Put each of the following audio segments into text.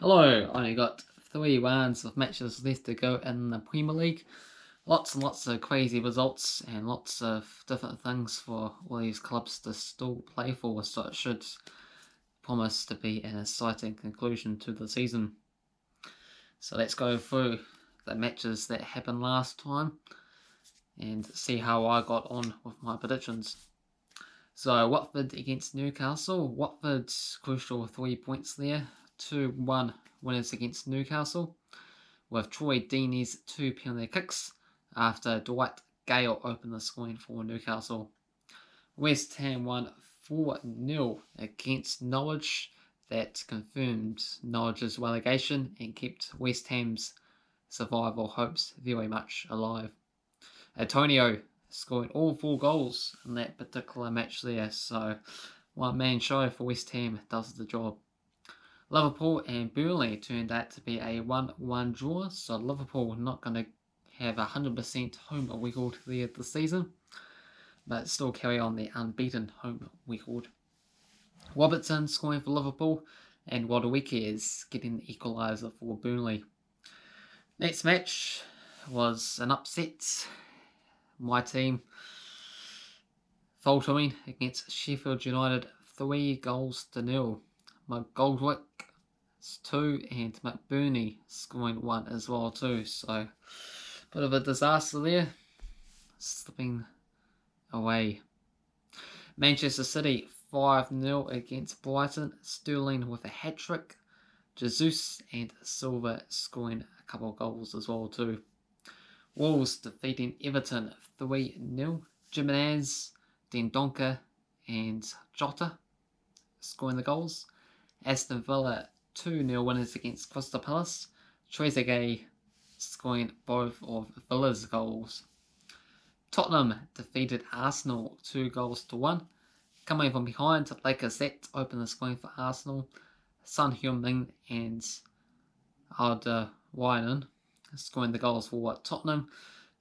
Hello, only got 3 rounds of matches left to go in the Premier League. Lots and lots of crazy results and lots of different things for all these clubs to still play for, so it should promise to be an exciting conclusion to the season. So let's go through the matches that happened last time and see how I got on with my predictions. So Watford against Newcastle. Watford's crucial 3 points there. 2-1 winners against Newcastle, with Troy Deeney's 2 penalty kicks after Dwight Gale opened the scoring for Newcastle. West Ham won 4-0 against Norwich. That confirmed Norwich's relegation and kept West Ham's survival hopes very much alive. Antonio scoring all 4 goals in that particular match there, so one-man show for West Ham does the job. Liverpool and Burnley turned out to be a 1-1 draw, so Liverpool not going to have a 100% home record there this season, but still carry on their unbeaten home record. Robertson scoring for Liverpool, and Wadawiki is getting the equaliser for Burnley. Next match was an upset. My team faltering against Sheffield United 3-0. McGoldrick 2 and McBurney scoring 1 as well too. So bit of a disaster there, slipping away. Manchester City 5-0 against Brighton. Sterling with a hat-trick. Jesus and Silva scoring a couple of goals as well too. Walls defeating Everton 3-0. Jimenez, Dendonka and Jota scoring the goals. Aston Villa 2-0 winners against Crystal Palace. Trezeguet scoring both of Villa's goals. Tottenham defeated Arsenal 2-1. Coming from behind, Lacazette opened the scoring for Arsenal. Son Heung-min and Alderweireld scoring the goals for Tottenham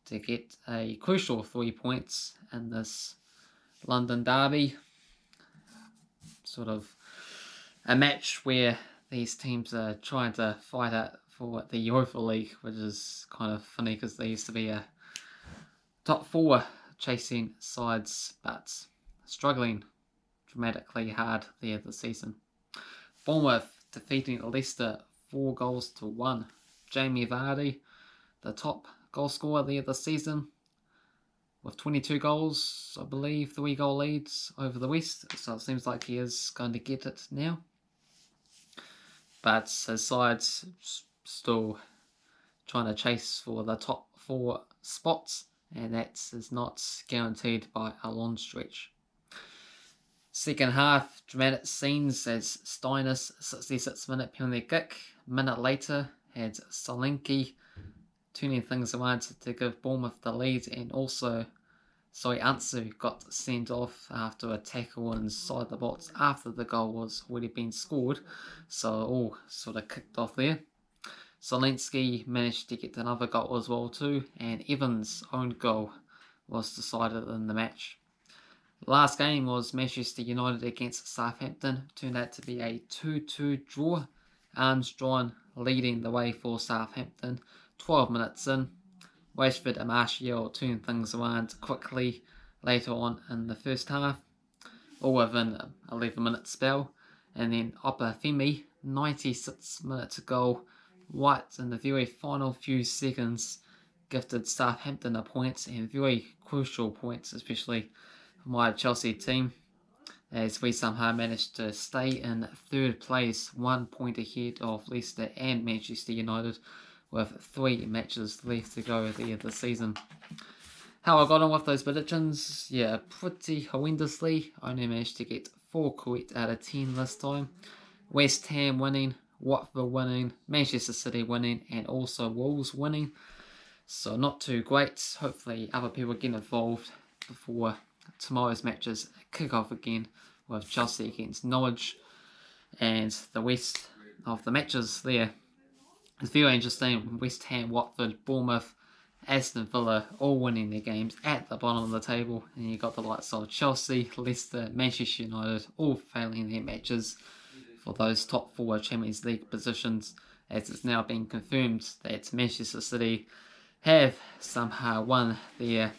to get a crucial 3 points in this London derby. Sort of a match where these teams are trying to fight out for the Europa League, which is kind of funny because they used to be a top 4 chasing sides, but struggling dramatically hard there this season. Bournemouth defeating Leicester 4-1. Jamie Vardy, the top goal scorer there this season, with 22 goals, I believe, 3-goal leads over the West, so it seems like he is going to get it now. But his side's still trying to chase for the top 4 spots, and that is not guaranteed by a long stretch. Second half, dramatic scenes as Steiner's 66-minute penalty kick. A minute later, had Solanke turning things around to give Bournemouth the lead, and also Ansu got sent off after a tackle inside the box after the goal was already been scored, so all sort of kicked off there. Solanke managed to get another goal as well too, and Evans' own goal was decided in the match. The last game was Manchester United against Southampton. Turned out to be a 2-2 draw. Armstrong leading the way for Southampton 12 minutes in. Rashford and Martial turned things around quickly later on in the first half, all within an 11-minute spell. And then Obafemi, 96-minute goal, right in the very final few seconds, gifted Southampton a point, and very crucial points, especially for my Chelsea team, as we somehow managed to stay in third place, 1 point ahead of Leicester and Manchester United, with 3 matches left to go at the end of the season. How I got on with those predictions? Yeah, pretty horrendously. I only managed to get 4 correct out of 10 this time. West Ham winning, Watford winning, Manchester City winning, and also Wolves winning. So not too great. Hopefully other people get involved before tomorrow's matches kick off again, with Chelsea against Norwich and the rest of the matches there. It's very interesting. West Ham, Watford, Bournemouth, Aston Villa all winning their games at the bottom of the table, and you got the likes of Chelsea, Leicester, Manchester United all failing their matches for those top 4 Champions League positions, as it's now been confirmed that Manchester City have somehow won their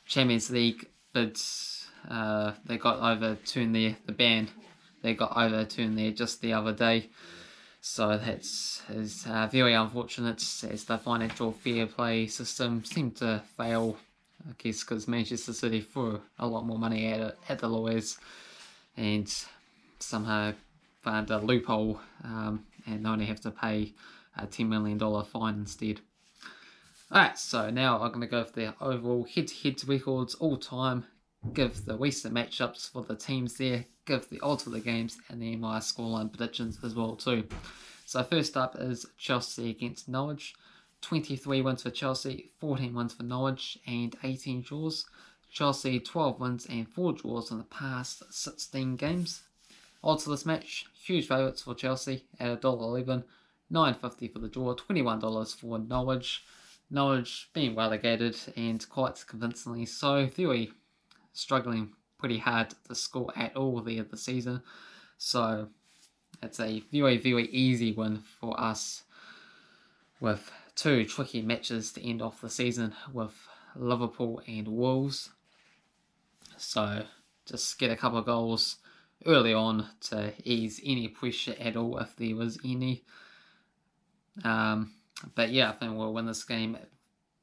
Champions League bids. They got overturned the ban. They got overturned there just the other day. So that's very unfortunate, as the financial fair play system seemed to fail, I guess, because Manchester City threw a lot more money at the lawyers and somehow found a loophole and only have to pay a $10 million fine instead. Alright, so now I'm going to go for the overall head-to-head records all time, give the recent matchups for the teams there, give the odds for the games, and then my scoreline predictions as well too. So first up is Chelsea against Norwich. 23 wins for Chelsea, 14 wins for Norwich, and 18 draws. Chelsea 12 wins and 4 draws in the past 16 games. Odds for this match, huge favourites for Chelsea at $1.11, $9.50 for the draw, $21 for Norwich. Norwich being relegated and quite convincingly so, very struggling pretty hard to score at all there this season. So it's a very, very easy win for us with 2 tricky matches to end off the season with Liverpool and Walls. So just get a couple of goals early on to ease any pressure at all if there was any. But yeah, I think we'll win this game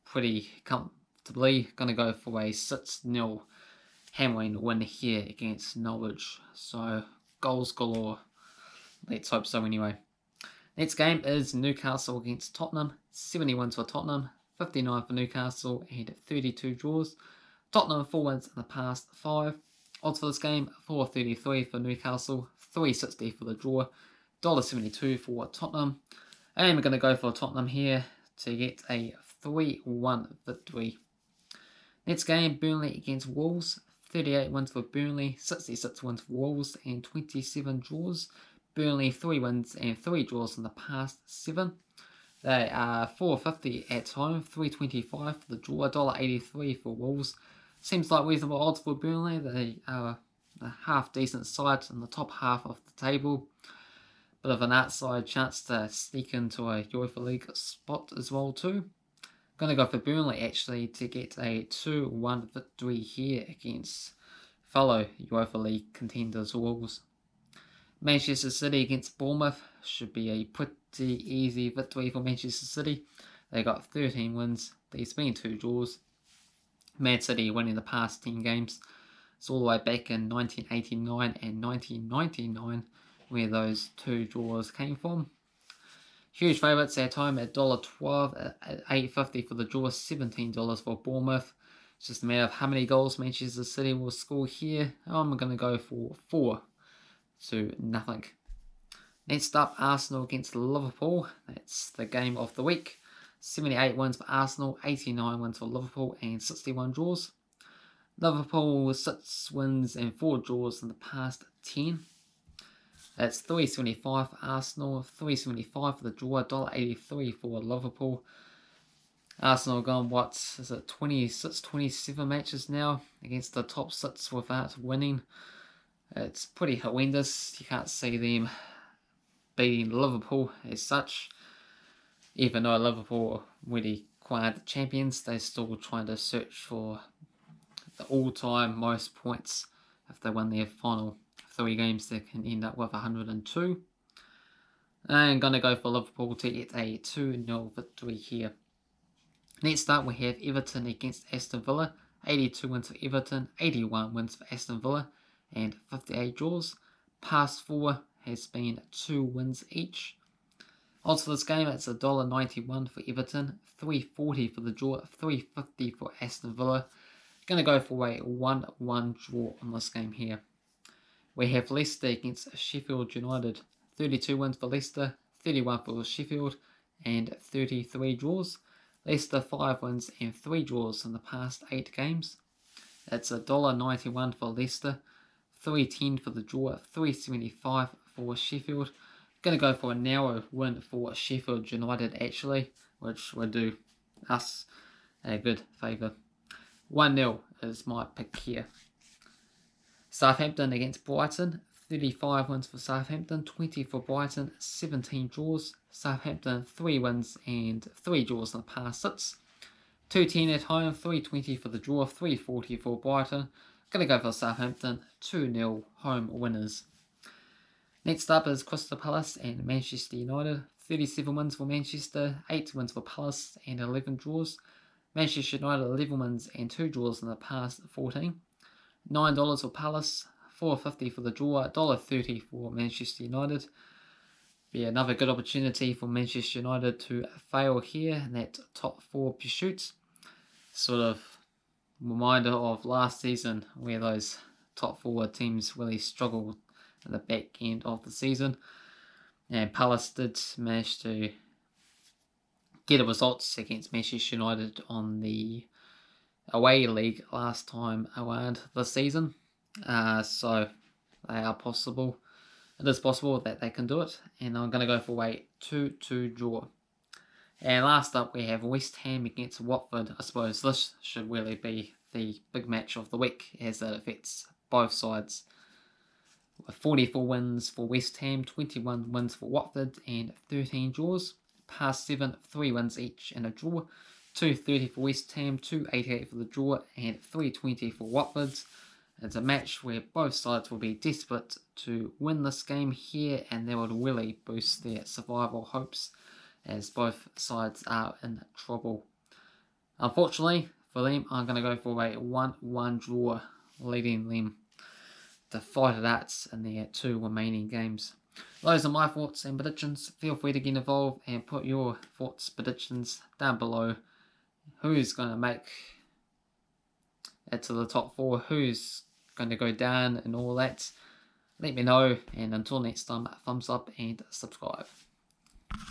pretty comfortably. Going to go for a 6-0 hammering win here against Norwich. So goals galore. Let's hope so anyway. Next game is Newcastle against Tottenham. 70 wins for Tottenham, 59 for Newcastle, and 32 draws. Tottenham 4 wins in the past 5. Odds for this game, $4.33 for Newcastle, $3.60 for the draw, $1.72 for Tottenham. And we're going to go for Tottenham here to get a 3-1 victory. Next game, Burnley against Walls. 38 wins for Burnley, 66 wins for Walls, and 27 draws. Burnley 3 wins and 3 draws in the past 7. They are $4.50 at home, $3.25 for the draw, $1.83 for Wolves. Seems like reasonable odds for Burnley. They are a half-decent side in the top half of the table. Bit of an outside chance to sneak into a Europa League spot as well too. Going to go for Burnley actually to get a 2-1 victory here against fellow Europa League contenders Wolves. Manchester City against Bournemouth should be a pretty easy victory for Manchester City. They got 13 wins, there's been 2 draws. Man City winning the past 10 games. It's all the way back in 1989 and 1999 where those 2 draws came from. Huge favourites at home at $1.12, at $8.50 for the draw, $17 for Bournemouth. It's just a matter of how many goals Manchester City will score here. I'm going to go for 4-0. Next up, Arsenal against Liverpool. That's the game of the week. 78 wins for Arsenal, 89 wins for Liverpool, and 61 draws. Liverpool 6 wins and 4 draws in the past 10. That's $3.75 for Arsenal, $3.75 for the draw, $1.83 for Liverpool. Arsenal gone, 26, 27 matches now against the top 6 without winning. It's pretty horrendous. You can't see them beating Liverpool as such. Even though Liverpool are really quite champions, they're still trying to search for the all-time most points. If they win their final 3 games, they can end up with 102. I'm going to go for Liverpool to get a 2-0 victory here. Next up, we have Everton against Aston Villa. 82 wins for Everton, 81 wins for Aston Villa, and 58 draws. Past 4 has been 2 wins each. Odds for this game, it's $1.91 for Everton, $3.40 for the draw, $3.50 for Aston Villa. Going to go for a 1-1 draw on this game here. We have Leicester against Sheffield United. 32 wins for Leicester, 31 for Sheffield, and 33 draws. Leicester 5 wins and 3 draws in the past 8 games. That's $1.91 for Leicester, $3.10 for the draw, $3.75 for Sheffield. Going to go for a narrow win for Sheffield United actually, which would do us a good favour. 1-0 is my pick here. Southampton against Brighton. 35 wins for Southampton, 20 for Brighton, 17 draws. Southampton 3 wins and 3 draws in the past 6. 210 at home, 320 for the draw, 340 for Brighton. Gonna go for Southampton, 2-0 home winners. Next up is Crystal Palace and Manchester United. 37 wins for Manchester, 8 wins for Palace and 11 draws. Manchester United 11 wins and 2 draws in the past 14. $9 for Palace, $4.50 for the draw, $1.30 for Manchester United. Be another good opportunity for Manchester United to fail here in that top 4 pursuit. Sort of reminder of last season where those top 4 teams really struggled at the back end of the season. And Palace did manage to get a result against Manchester United on the away league last time around this season. So they are possible. It is possible that they can do it. And I'm going to go for a 2-2 draw. And last up we have West Ham against Watford. I suppose this should really be the big match of the week as it affects both sides. 44 wins for West Ham, 21 wins for Watford and 13 draws. Past 7, 3 wins each and a draw. 230 for West Ham, 288 for the draw and 320 for Watford. It's a match where both sides will be desperate to win this game here, and that would really boost their survival hopes as both sides are in trouble. Unfortunately for them, I'm going to go for a 1-1 draw, leading them to fight it out in their 2 remaining games. Those are my thoughts and predictions. Feel free to get involved and put your thoughts, predictions down below. Who's going to make it to the top 4? Who's going to go down and all that? Let me know. And until next time, thumbs up and subscribe.